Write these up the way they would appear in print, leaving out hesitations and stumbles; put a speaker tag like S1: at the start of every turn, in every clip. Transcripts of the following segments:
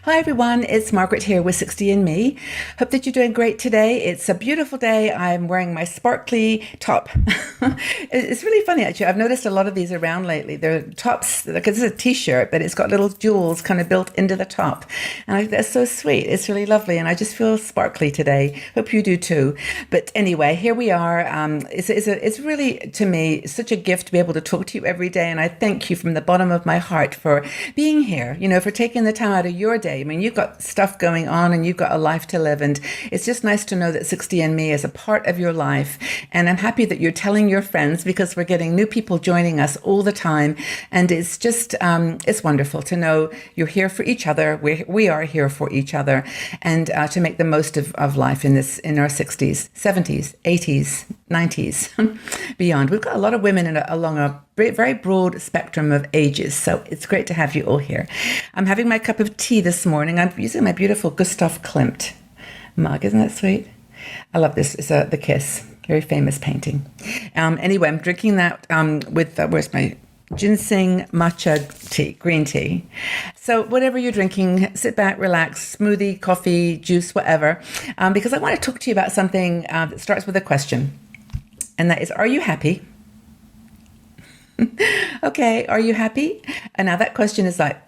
S1: Hi everyone, it's Margaret here with 60 and Me. Hope that you're doing great today. It's a beautiful day. I'm wearing my sparkly top. It's really funny actually. I've noticed a lot of these around lately. They're tops, because it's a t-shirt, but it's got little jewels kind of built into the top. And that's so sweet. It's really lovely. And I just feel sparkly today. Hope you do too. But anyway, here we are. It's really, to me, such a gift to be able to talk to you every day. And I thank you from the bottom of my heart for being here, for taking the time out of your day. I mean, you've got stuff going on and you've got a life to live. And it's just nice to know that 60 and Me is a part of your life. And I'm happy that you're telling your friends, because we're getting new people joining us all the time. And it's just, it's wonderful to know you're here for each other. We are here for each other, and to make the most of life in our 60s, 70s, 80s, 90s, beyond. We've got a lot of women along a very broad spectrum of ages, so it's great to have you all here. I'm having my cup of tea this morning. I'm using my beautiful Gustav Klimt mug. Isn't that sweet? I love this. It's The Kiss, very famous painting. Anyway, I'm drinking that with, where's my ginseng matcha tea, green tea. So whatever you're drinking, sit back, relax, smoothie, coffee, juice, whatever, because I want to talk to you about something that starts with a question. And that is, are you happy? Okay, are you happy? And now that question is like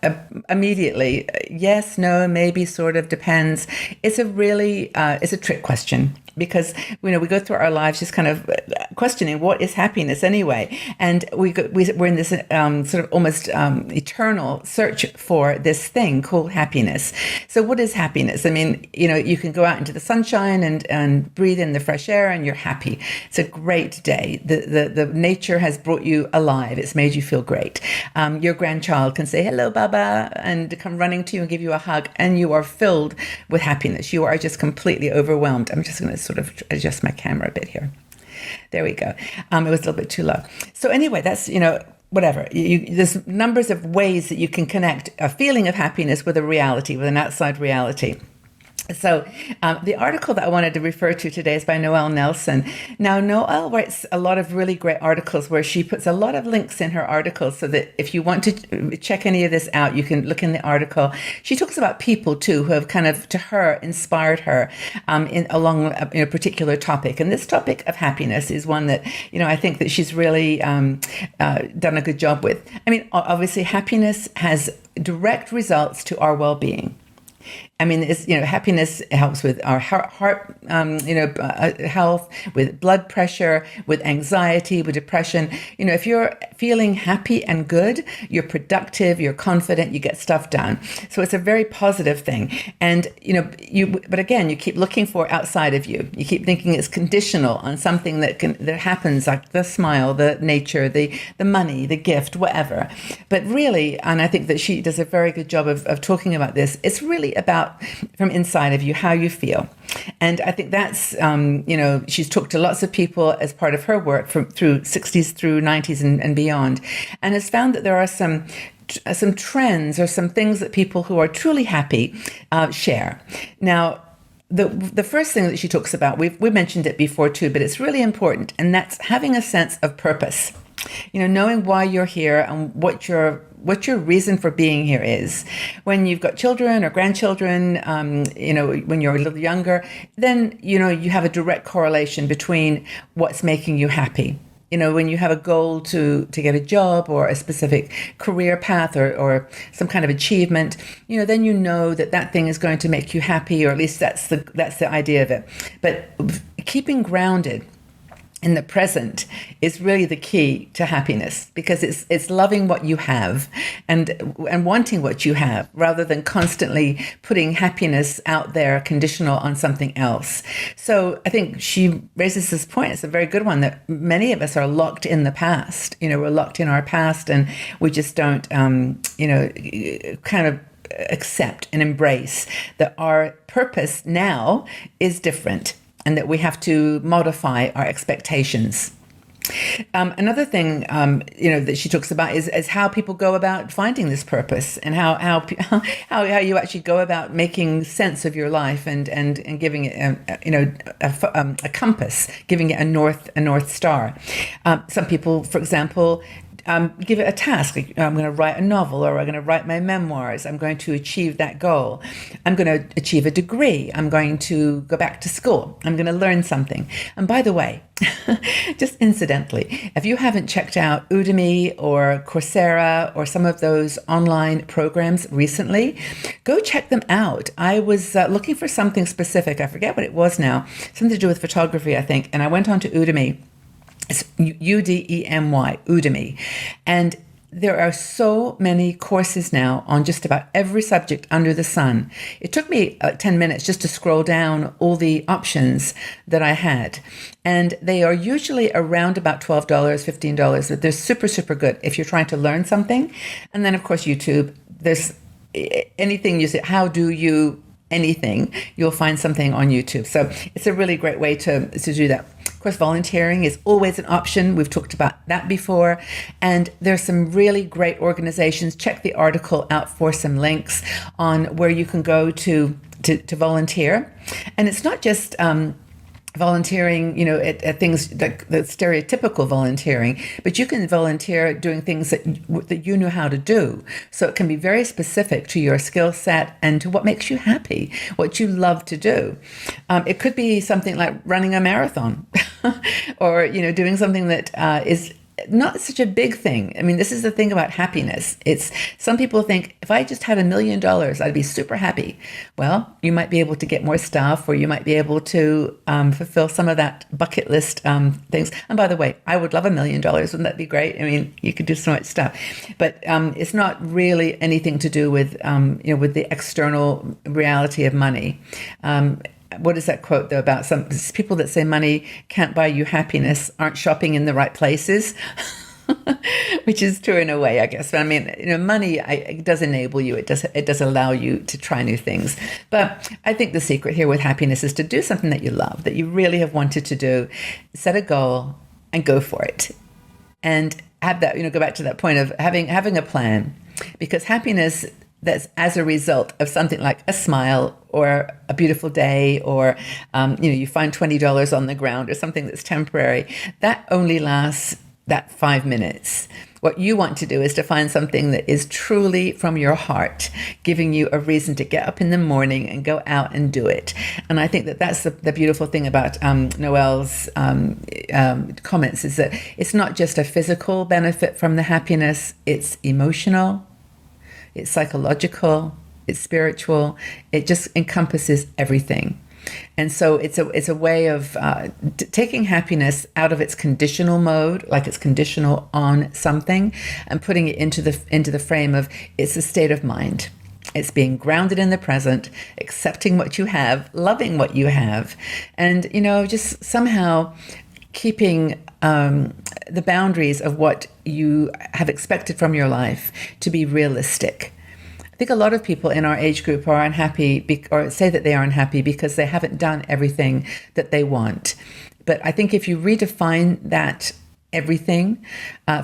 S1: immediately, yes, no, maybe, sort of, depends. It's a trick question, because we go through our lives just kind of questioning what is happiness anyway, and we're in this sort of almost eternal search for this thing called happiness. So what is happiness? I mean, you can go out into the sunshine and breathe in the fresh air and you're happy. It's a great day. The nature has brought you alive. It's made you feel great. Your grandchild can say hello, Baba, and come running to you and give you a hug, and you are filled with happiness. You are just completely overwhelmed. I'm just going to sort of adjust my camera a bit here. There we go. It was a little bit too low. So anyway, that's, whatever. There's numbers of ways that you can connect a feeling of happiness with a reality, with an outside reality. So the article that I wanted to refer to today is by Noel Nelson. Now, Noel writes a lot of really great articles where she puts a lot of links in her articles, so that if you want to check any of this out, you can look in the article. She talks about people, too, who have kind of, to her, inspired her along a particular topic. And this topic of happiness is one that, I think that she's really done a good job with. I mean, obviously, happiness has direct results to our well-being. I mean, happiness helps with our heart, health, with blood pressure, with anxiety, with depression. If you're feeling happy and good, you're productive, you're confident, you get stuff done. So it's a very positive thing. And, but again, you keep looking for outside of you. You keep thinking it's conditional on something that happens, like the smile, the nature, the money, the gift, whatever. But really, and I think that she does a very good job of talking about this, it's really about from inside of you, how you feel. And I think that's, she's talked to lots of people as part of her work through 60s through 90s and beyond, and has found that there are some trends or some things that people who are truly happy share. Now, the first thing that she talks about, we mentioned it before too, but it's really important, and that's having a sense of purpose. Knowing why you're here and what your reason for being here is. When you've got children or grandchildren, when you're a little younger, then, you have a direct correlation between what's making you happy. When you have a goal to get a job or a specific career path or some kind of achievement, then that thing is going to make you happy, or at least that's the idea of it. But keeping grounded in the present is really the key to happiness, because it's loving what you have and wanting what you have, rather than constantly putting happiness out there conditional on something else. So I think she raises this point. It's a very good one, that many of us are locked in the past. We're locked in our past, and we just don't, kind of accept and embrace that our purpose now is different, and that we have to modify our expectations. Another thing, that she talks about is how people go about finding this purpose, and how you actually go about making sense of your life and giving it, a compass, giving it a north star. Some people, for example, give it a task. Like, I'm going to write a novel, or I'm going to write my memoirs. I'm going to achieve that goal. I'm going to achieve a degree. I'm going to go back to school. I'm going to learn something. And by the way, just incidentally, if you haven't checked out Udemy or Coursera or some of those online programs recently, go check them out. I was looking for something specific. I forget what it was now. Something to do with photography, I think. And I went on to Udemy. It's Udemy, Udemy. And there are so many courses now on just about every subject under the sun. It took me 10 minutes just to scroll down all the options that I had. And they are usually around about $12, $15, but they're super, super good if you're trying to learn something. And then, of course, YouTube, there's anything you say, how do you anything, you'll find something on YouTube. So it's a really great way to do that. Of course, volunteering is always an option. We've talked about that before. And there's some really great organizations. Check the article out for some links on where you can go to volunteer. And it's not just volunteering, at things like the stereotypical volunteering, but you can volunteer doing things that you know how to do. So it can be very specific to your skill set and to what makes you happy, what you love to do. It could be something like running a marathon or, doing something that is not such a big thing. I mean, this is the thing about happiness. It's some people think if I just had $1 million, I'd be super happy. Well, you might be able to get more stuff, or you might be able to fulfill some of that bucket list things. And by the way, I would love $1 million. Wouldn't that be great? I mean, you could do so much stuff, but it's not really anything to do with with the external reality of money. What is that quote, though, about some people that say money can't buy you happiness aren't shopping in the right places, which is true in a way, I guess. But I mean, money, it does enable you. It does allow you to try new things. But I think the secret here with happiness is to do something that you love, that you really have wanted to do, set a goal and go for it. And have that, go back to that point of having a plan, because happiness that's as a result of something like a smile or a beautiful day, or you find $20 on the ground or something that's temporary, that only lasts that 5 minutes. What you want to do is to find something that is truly from your heart, giving you a reason to get up in the morning and go out and do it. And I think that that's the beautiful thing about Noel's comments, is that it's not just a physical benefit from the happiness, it's emotional, it's psychological, it's spiritual. It just encompasses everything. And so it's a way of taking happiness out of its conditional mode, like it's conditional on something, and putting it into the frame of it's a state of mind. It's being grounded in the present, accepting what you have, loving what you have, and just somehow keeping the boundaries of what you have expected from your life to be realistic. I think a lot of people in our age group are unhappy, or say that they are unhappy because they haven't done everything that they want. But I think if you redefine that everything,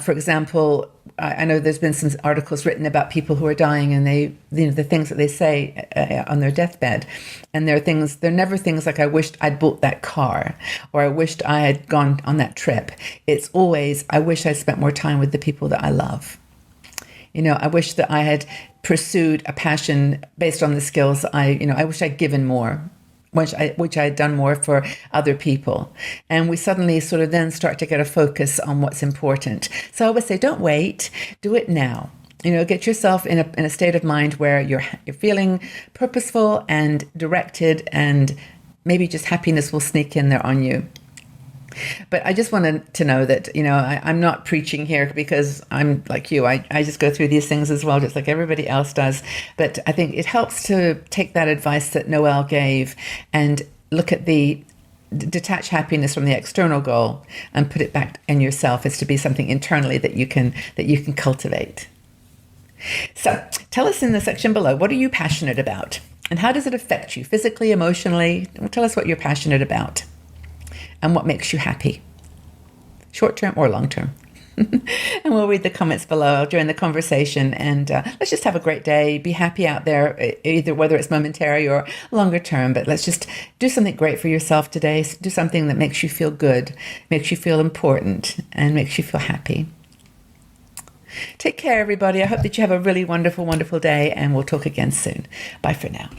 S1: for example, I know there's been some articles written about people who are dying, and they, the things that they say on their deathbed, and they're never things like, I wished I'd bought that car, or I wished I had gone on that trip. It's always, I wish I'd spent more time with the people that I love. I wish that I had pursued a passion based on the skills I wish I'd given more, which I had done more for other people. And we suddenly sort of then start to get a focus on what's important. So I would say, don't wait, do it now. Get yourself in a state of mind where you're feeling purposeful and directed, and maybe just happiness will sneak in there on you. But I just wanted to know that, I'm not preaching here because I'm like you. I just go through these things as well, just like everybody else does. But I think it helps to take that advice that Noel gave and look at detach happiness from the external goal and put it back in yourself as to be something internally that you can cultivate. So tell us in the section below, what are you passionate about? And how does it affect you physically, emotionally? Tell us what you're passionate about and what makes you happy, short-term or long-term. And we'll read the comments below during the conversation. And let's just have a great day. Be happy out there, either whether it's momentary or longer term. But let's just do something great for yourself today. Do something that makes you feel good, makes you feel important, and makes you feel happy. Take care, everybody. I hope that you have a really wonderful, wonderful day, and we'll talk again soon. Bye for now.